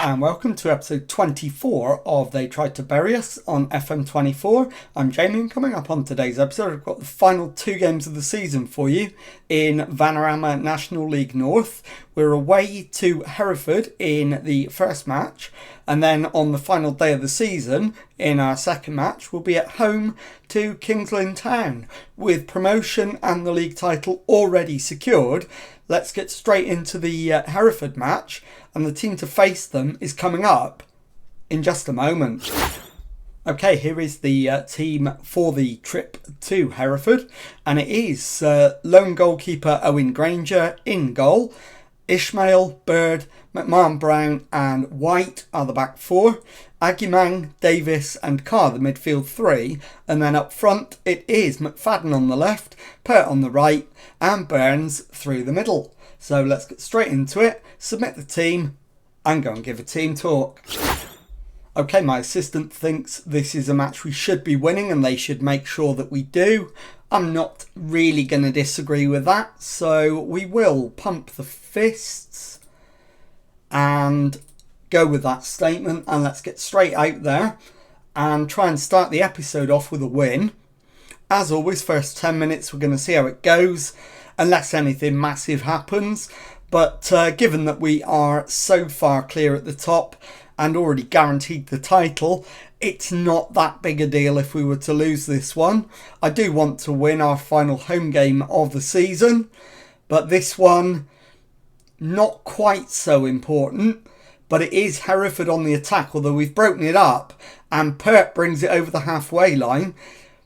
and welcome to episode 24 of They Tried to Bury Us on FM24. I'm Jamie, and coming up on today's episode, I've got the final two games of the season for you in Vanarama National League North. We're away to Hereford in the first match, and then on the final day of the season, in our second match, we'll be at home to Gigg Lane Town. With promotion and the league title already secured, let's get straight into the Hereford match, and the team to face them is coming up in just a moment. Okay, here is the team for the trip to Hereford, and it is lone goalkeeper Owen Granger in goal. Ishmael, Bird, McMahon Brown and White are the back four. Agimang, Davis and Carr the midfield three. And then up front it is McFadden on the left, Pert on the right and Burns through the middle. So let's get straight into it, submit the team and go and give a team talk. Okay, my assistant thinks this is a match we should be winning and they should make sure that we do. I'm not really going to disagree with that, so we will pump the fists and go with that statement, and let's get straight out there and try and start the episode off with a win. As always, first 10 minutes we're going to see how it goes unless anything massive happens, but given that we are so far clear at the top and already guaranteed the title, it's not that big a deal if we were to lose this one. I do want to win our final home game of the season, but this one, not quite so important. But it is Hereford on the attack, although we've broken it up, and Pert brings it over the halfway line,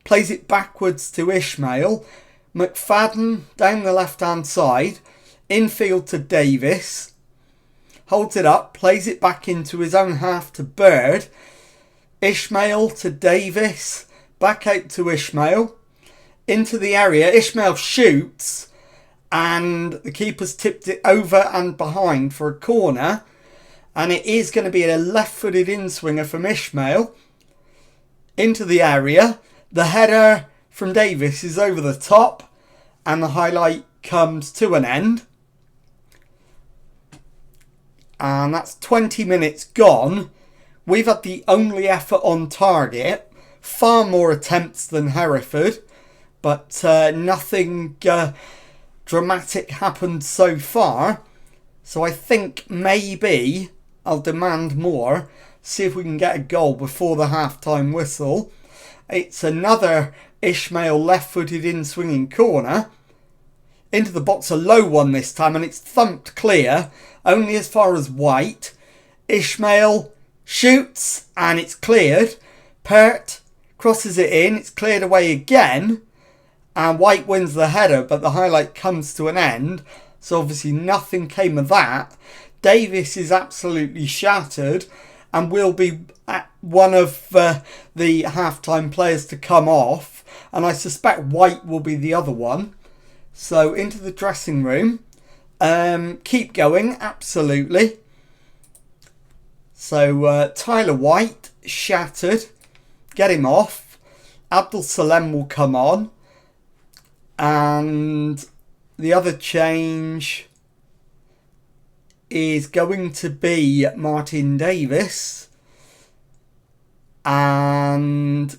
plays it backwards to Ishmael, McFadden down the left hand side, infield to Davis, holds it up, plays it back into his own half to Bird, Ishmael to Davis, back out to Ishmael, into the area. Ishmael shoots and the keeper's tipped it over and behind for a corner, and it is going to be a left-footed in-swinger from Ishmael into the area. The header from Davis is over the top and the highlight comes to an end. And that's 20 minutes gone. We've had the only effort on target, far more attempts than Hereford, but nothing dramatic happened so far. So I think maybe I'll demand more, see if we can get a goal before the half-time whistle. It's another Ishmael left-footed in-swinging corner. Into the box, a low one this time, and it's thumped clear, only as far as White. Ishmael shoots and it's cleared. Pert crosses it in, it's cleared away again, and White wins the header, but the highlight comes to an end, so obviously nothing came of that. Davis is absolutely shattered and will be one of the half-time players to come off, and I suspect White will be the other one. So into the dressing room. Keep going, absolutely. So Tyler White, shattered. Get him off. Abdul Salem will come on. And the other change is going to be Martin Davis. And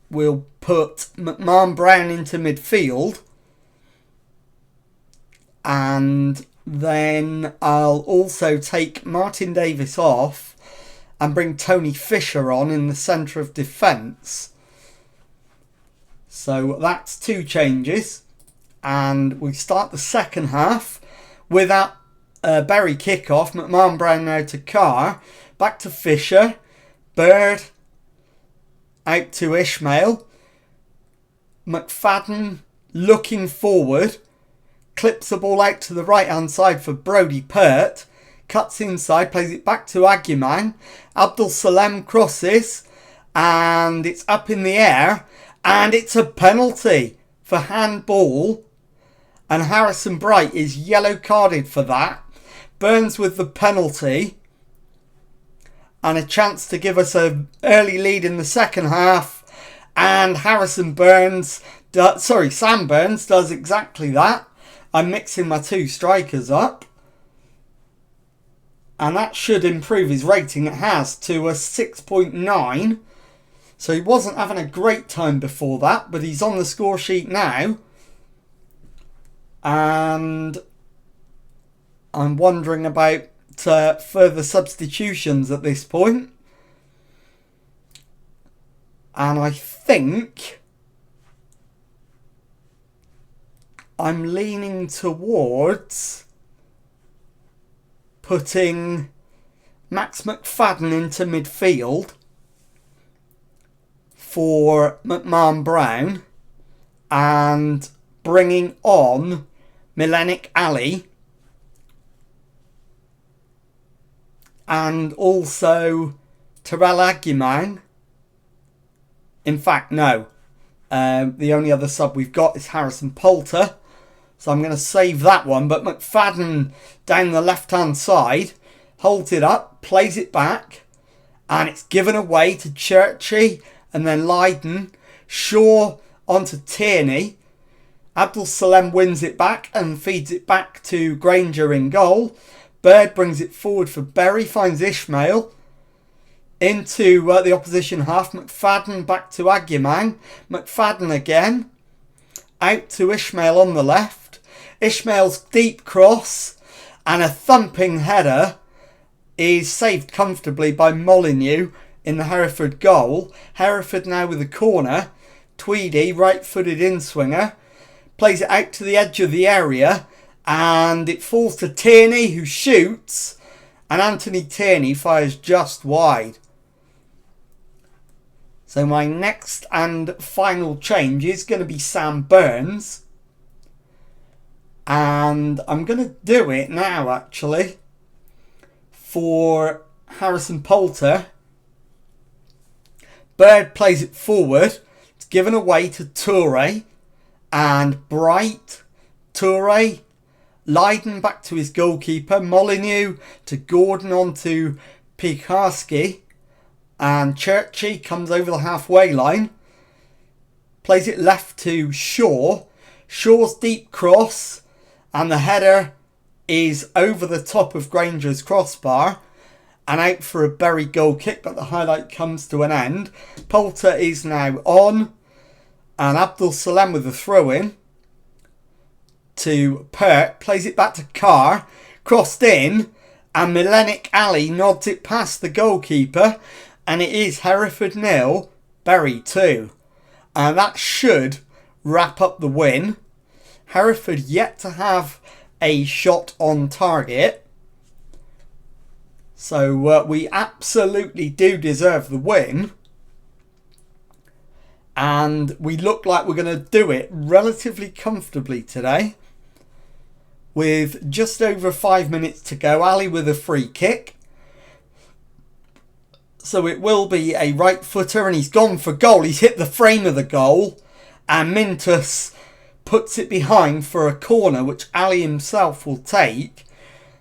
we'll put McMahon Brown into midfield. And then I'll also take Martin Davis off and bring Tony Fisher on in the centre of defence. So that's two changes. And we start the second half with that Berry kick-off. McMahon Brown now to Carr. Back to Fisher. Bird out to Ishmael. McFadden looking forward. Clips the ball out to the right hand side for Brodie Pert. Cuts inside, plays it back to Agimang. Abdul Salem crosses and it's up in the air and it's a penalty for handball, and Harrison Bright is yellow carded for that. Burns with the penalty and a chance to give us an early lead in the second half, and Sam Burns does exactly that. I'm mixing my two strikers up. And that should improve his rating. It has to a 6.9. So he wasn't having a great time before that, but he's on the score sheet now. And I'm wondering about further substitutions at this point. And I think I'm leaning towards putting Max McFadden into midfield for McMahon Brown and bringing on Milenic Ali and also Terrell Agyemang. In fact, no. The only other sub we've got is Harrison Poulter. So I'm going to save that one. But McFadden down the left-hand side holds it up, plays it back, and it's given away to Churchy and then Lydon. Shaw onto Tierney. Abdul Salem wins it back and feeds it back to Granger in goal. Bird brings it forward for Berry, finds Ishmael. Into the opposition half, McFadden back to Agyemang. McFadden again. Out to Ishmael on the left. Ishmael's deep cross and a thumping header is saved comfortably by Molineux in the Hereford goal. Hereford now with a corner. Tweedy, right-footed in-swinger, plays it out to the edge of the area and it falls to Tierney, who shoots, and Anthony Tierney fires just wide. So my next and final change is going to be Sam Burns. And I'm going to do it now, actually, for Harrison Poulter. Bird plays it forward. It's given away to Toure and Bright. Toure. Lydon back to his goalkeeper. Molineux to Gordon on to Piekarski. And Churchy comes over the halfway line. Plays it left to Shaw. Shaw's deep cross. And the header is over the top of Granger's crossbar. And out for a Berry goal kick. But the highlight comes to an end. Poulter is now on. And Abdul Salem with the throw in. To Pert. Plays it back to Carr. Crossed in. And Milenic Ali nods it past the goalkeeper. And it is Hereford 0, Bury 2. And that should wrap up the win. Hereford yet to have a shot on target. So we absolutely do deserve the win. And we look like we're going to do it relatively comfortably today. With just over 5 minutes to go. Ali with a free kick. So it will be a right footer and he's gone for goal. He's hit the frame of the goal. And Mintus puts it behind for a corner which Ali himself will take.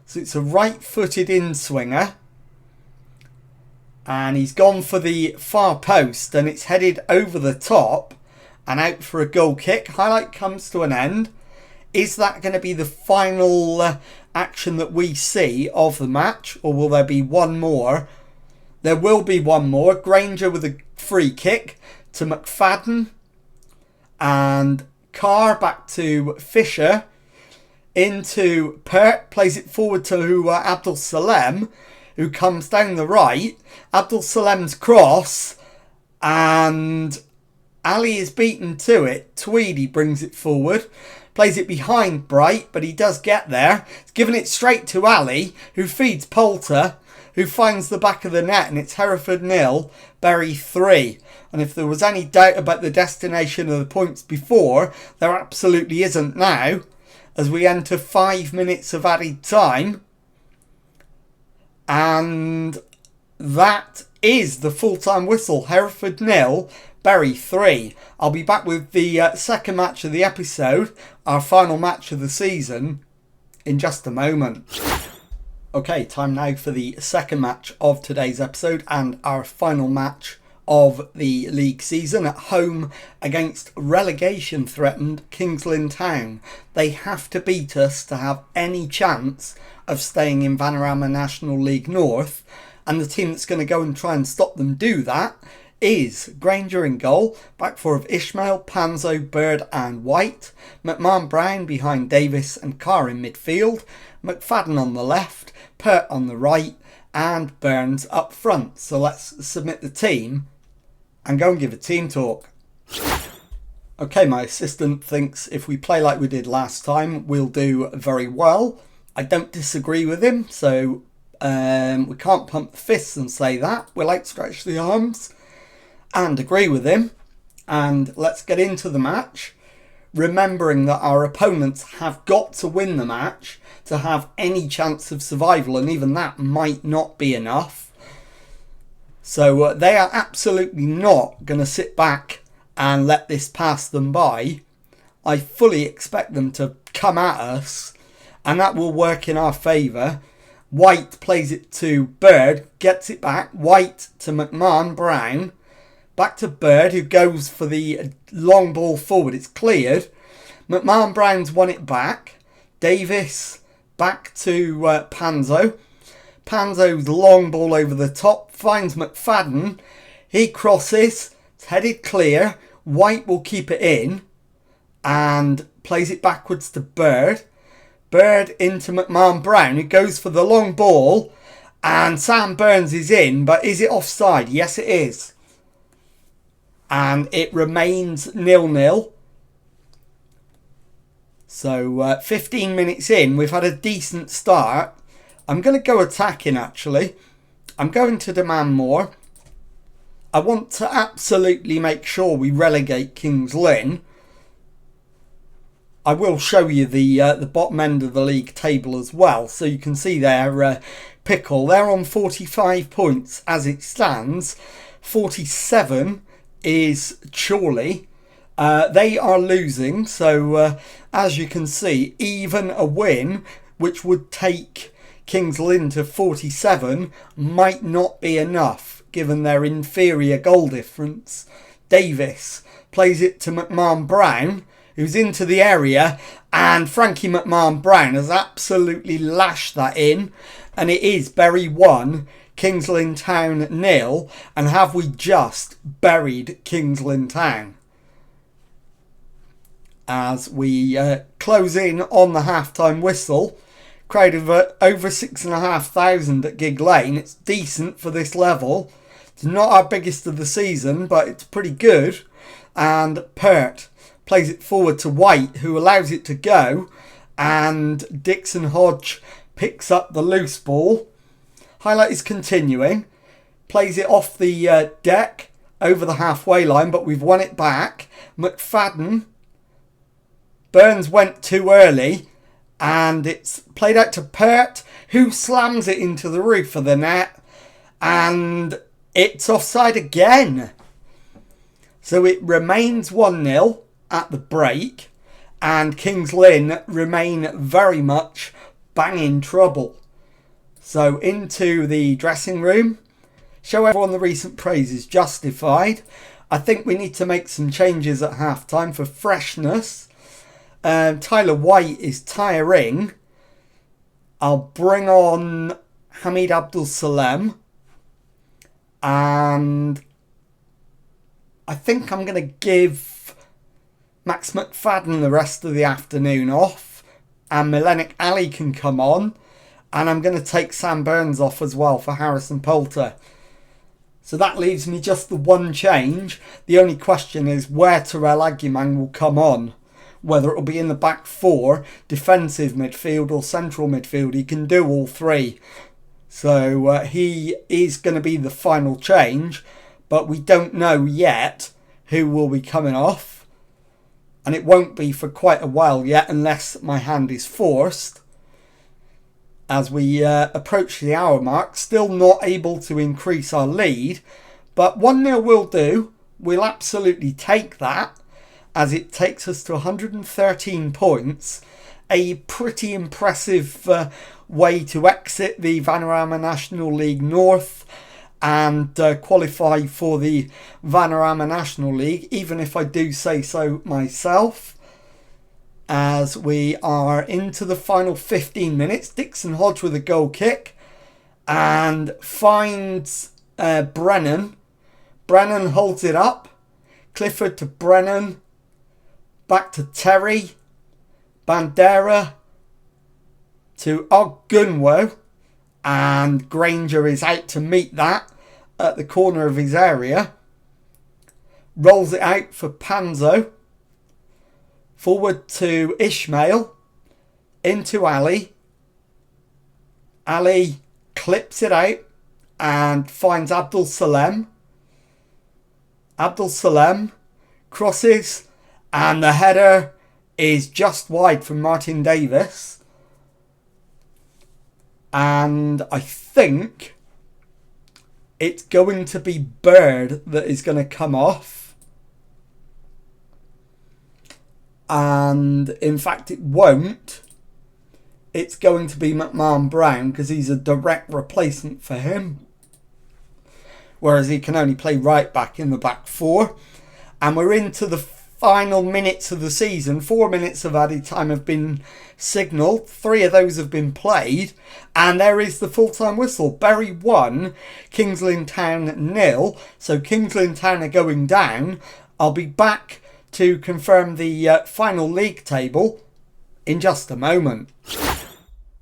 So it's a right footed in swinger. And he's gone for the far post and it's headed over the top and out for a goal kick. Highlight comes to an end. Is that going to be the final action that we see of the match, or will there be one more? There will be one more. Granger with a free kick to McFadden. And Carr back to Fisher. Into Pert. Plays it forward to Abdul Salem, who comes down the right. Abdul Salem's cross. And Ali is beaten to it. Tweedy brings it forward. Plays it behind Bright, but he does get there. He's given it straight to Ali, who feeds Poulter, who finds the back of the net, and it's Hereford 0, Bury 3. And if there was any doubt about the destination of the points before, there absolutely isn't now, as we enter 5 minutes of added time. And that is the full-time whistle. Hereford 0, Bury 3. I'll be back with the second match of the episode, our final match of the season, in just a moment. Okay, time now for the second match of today's episode and our final match of the league season at home against relegation-threatened Gigg Lane Town. They have to beat us to have any chance of staying in Vanarama National League North, and the team that's going to go and try and stop them do that is Granger in goal, back four of Ishmael, Panzo, Bird and White, McMahon Brown behind Davis and Carr in midfield, McFadden on the left, Pert on the right and Burns up front. So let's submit the team and go and give a team talk. Okay, my assistant thinks if we play like we did last time, we'll do very well. I don't disagree with him, so we can't pump the fists and say that. We'll outstretch the arms and agree with him. And let's get into the match, remembering that our opponents have got to win the match to have any chance of survival, and even that might not be enough. So they are absolutely not going to sit back and let this pass them by. I fully expect them to come at us, and that will work in our favour. White plays it to Bird, gets it back. White to McMahon Brown. Back to Bird, who goes for the long ball forward. It's cleared. McMahon Brown's won it back. Davis back to Panzo. Panzo's long ball over the top. Finds McFadden. He crosses. It's headed clear. White will keep it in. And plays it backwards to Bird. Bird into McMahon Brown, who goes for the long ball. And Sam Burns is in. But is it offside? Yes, it is. And it remains 0-0. So 15 minutes in, we've had a decent start. I'm going to go attacking, actually. I'm going to demand more. I want to absolutely make sure we relegate Gigg Lane. I will show you the bottom end of the league table as well, so you can see their pickle. They're on 45 points as it stands. 47 is Chorley. They are losing, so as you can see, even a win, which would take Gigg Lane to 47, might not be enough given their inferior goal difference. Davis plays it to McMahon Brown, who's into the area, and Frankie McMahon Brown has absolutely lashed that in, and it is Bury 1, Gigg Lane Town 0, and have we just buried Gigg Lane Town? As we close in on the half-time whistle. Crowd of over 6,500 at Gigg Lane. It's decent for this level. It's not our biggest of the season, but it's pretty good. And Pert plays it forward to White, who allows it to go. And Dixon Hodge picks up the loose ball. Highlight is continuing. Plays it off the deck over the halfway line, but we've won it back. McFadden. Burns went too early, and it's played out to Pert, who slams it into the roof of the net, and it's offside again. So it remains 1-0 at the break, and Gigg Lane remain very much banging trouble. So into the dressing room. Show everyone the recent praise is justified. I think we need to make some changes at halftime for freshness. Tyler White is tiring. I'll bring on Hamid Abdul Salem. And I think I'm going to give Max McFadden the rest of the afternoon off. And Milenik Ali can come on. And I'm going to take Sam Burns off as well for Harrison Poulter. So that leaves me just the one change. The only question is where Terrell Aguiman will come on. Whether it will be in the back four, defensive midfield or central midfield. He can do all three. So he is going to be the final change. But we don't know yet who will be coming off. And it won't be for quite a while yet unless my hand is forced. As we approach the hour mark, still not able to increase our lead. But 1-0 will do. We'll absolutely take that, as it takes us to 113 points. A pretty impressive way to exit the Vanarama National League North. and qualify for the Vanarama National League, even if I do say so myself. As we are into the final 15 minutes, Dixon Hodge with a goal kick and finds Brennan. Brennan holds it up. Clifford to Brennan. Back to Terry. Bandera to Ogunwo. And Granger is out to meet that at the corner of his area. Rolls it out for Panzo. Forward to Ishmael. Into Ali. Ali clips it out and finds Abdul Salem. Abdul Salem crosses and the header is just wide from Martin Davis. And I think it's going to be Bird that is going to come off. And in fact it won't. It's going to be McMahon Brown because he's a direct replacement for him. Whereas he can only play right back in the back four. And we're into the final minutes of the season. 4 minutes of added time have been signalled. 3 of those have been played. And there is the full-time whistle. Bury 1, Kings Lynn Town 0. So Kings Lynn Town are going down. I'll be back to confirm the final league table in just a moment.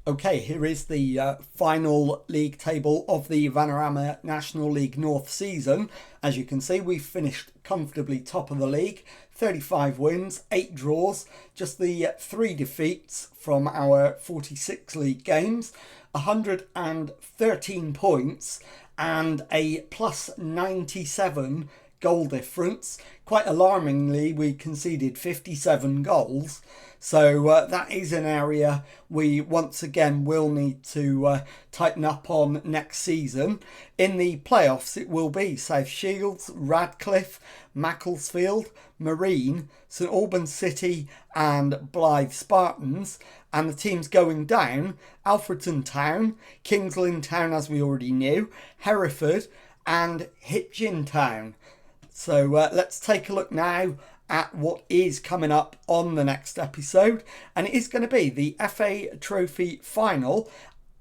Okay, here is the final league table of the Vanarama National League North season. As you can see, we've finished comfortably top of the league. 35 wins, 8 draws, just the 3 defeats from our 46 league games. 113 points and a plus 97 goal difference. Quite alarmingly, we conceded 57 goals. So that is an area we once again will need to tighten up on next season. In the playoffs, it will be South Shields, Radcliffe, Macclesfield, Marine, St Albans City and Blythe Spartans. And the teams going down, Alfreton Town, Kings Lynn Town as we already knew, Hereford and Hitchin Town. So let's take a look now at what is coming up on the next episode. And it is going to be the FA Trophy final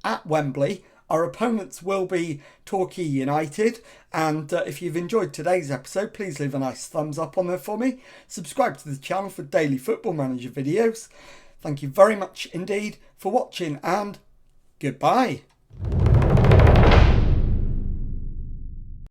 at Wembley. Our opponents will be Torquay United. And if you've enjoyed today's episode, please leave a nice thumbs up on there for me. Subscribe to the channel for daily Football Manager videos. Thank you very much indeed for watching and goodbye.